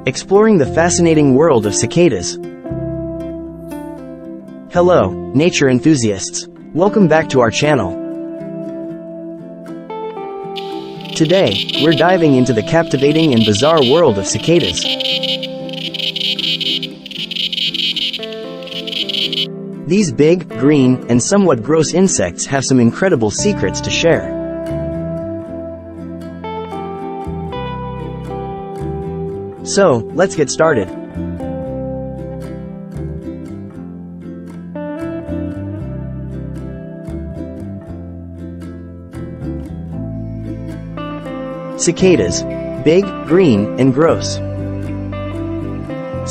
Exploring the fascinating world of cicadas. Hello, nature enthusiasts. Welcome back to our channel. Today, we're diving into the captivating and bizarre world of cicadas. These big, green, and somewhat gross insects have some incredible secrets to share. So, let's get started. Cicadas. Big, green, and gross.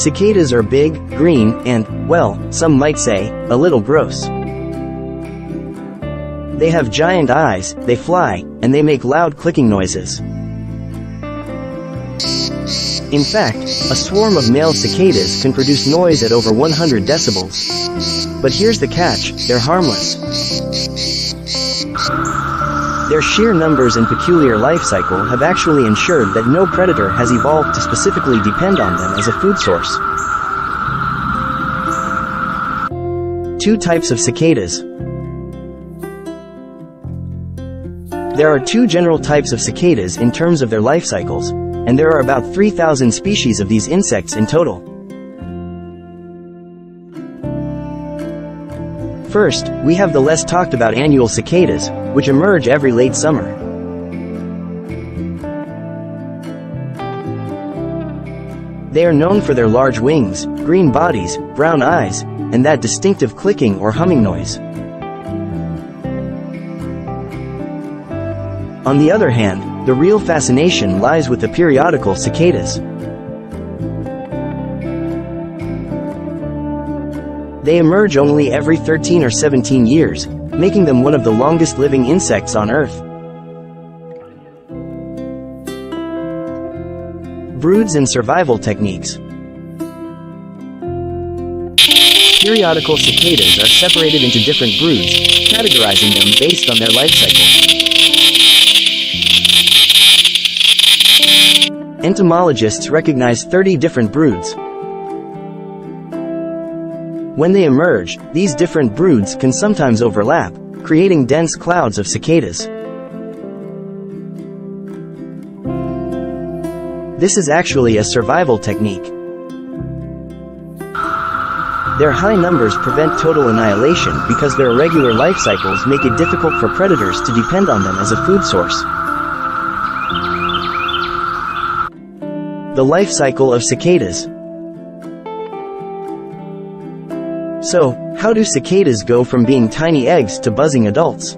Cicadas are big, green, and, well, some might say, a little gross. They have giant eyes, they fly, and they make loud clicking noises. In fact, a swarm of male cicadas can produce noise at over 100 decibels. But here's the catch, they're harmless. Their sheer numbers and peculiar life cycle have actually ensured that no predator has evolved to specifically depend on them as a food source. Two types of cicadas. There are two general types of cicadas in terms of their life cycles, and there are about 3,000 species of these insects in total. First, we have the less talked about annual cicadas, which emerge every late summer. They are known for their large wings, green bodies, brown eyes, and that distinctive clicking or humming noise. On the other hand, the real fascination lies with the periodical cicadas. They emerge only every 13 or 17 years, making them one of the longest living insects on Earth. Broods and survival techniques. Periodical cicadas are separated into different broods, categorizing them based on their life cycle. Entomologists recognize 30 different broods. When they emerge, these different broods can sometimes overlap, creating dense clouds of cicadas. This is actually a survival technique. Their high numbers prevent total annihilation because their irregular life cycles make it difficult for predators to depend on them as a food source. The life cycle of cicadas. So, how do cicadas go from being tiny eggs to buzzing adults?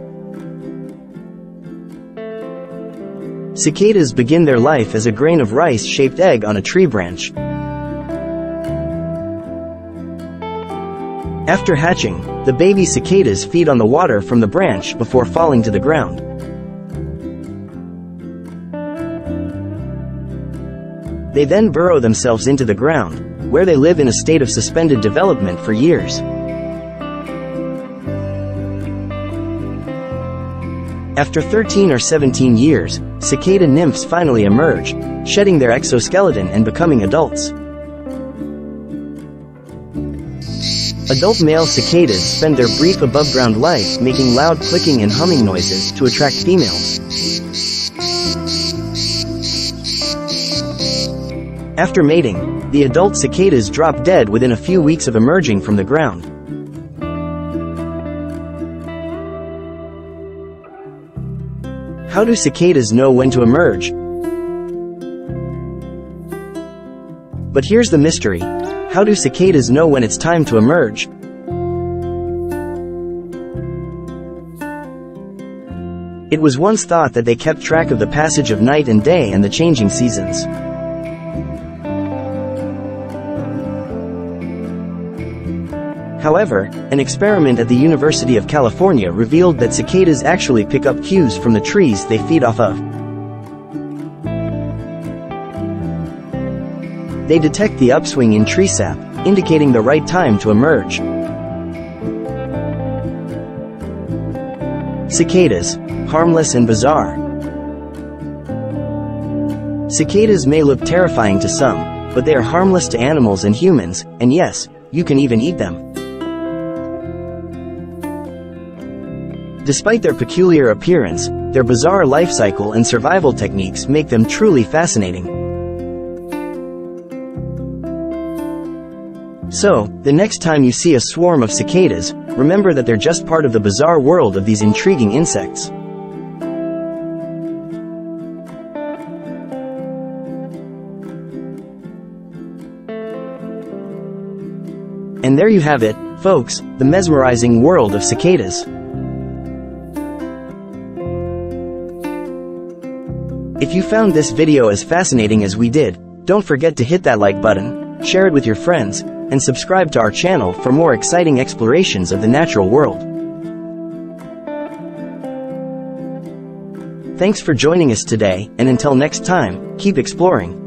Cicadas begin their life as a grain of rice-shaped egg on a tree branch. After hatching, the baby cicadas feed on the water from the branch before falling to the ground. They then burrow themselves into the ground, where they live in a state of suspended development for years. After 13 or 17 years, cicada nymphs finally emerge, shedding their exoskeleton and becoming adults. Adult male cicadas spend their brief above-ground life making loud clicking and humming noises to attract females. After mating, the adult cicadas drop dead within a few weeks of emerging from the ground. How do cicadas know when to emerge? But here's the mystery. How do cicadas know when it's time to emerge? It was once thought that they kept track of the passage of night and day and the changing seasons. However, an experiment at the University of California revealed that cicadas actually pick up cues from the trees they feed off of. They detect the upswing in tree sap, indicating the right time to emerge. Cicadas, harmless and bizarre. Cicadas may look terrifying to some, but they are harmless to animals and humans, and yes, you can even eat them. Despite their peculiar appearance, their bizarre life cycle and survival techniques make them truly fascinating. So, the next time you see a swarm of cicadas, remember that they're just part of the bizarre world of these intriguing insects. And there you have it, folks, the mesmerizing world of cicadas. If you found this video as fascinating as we did, don't forget to hit that like button, share it with your friends, and subscribe to our channel for more exciting explorations of the natural world. Thanks for joining us today, and until next time, keep exploring.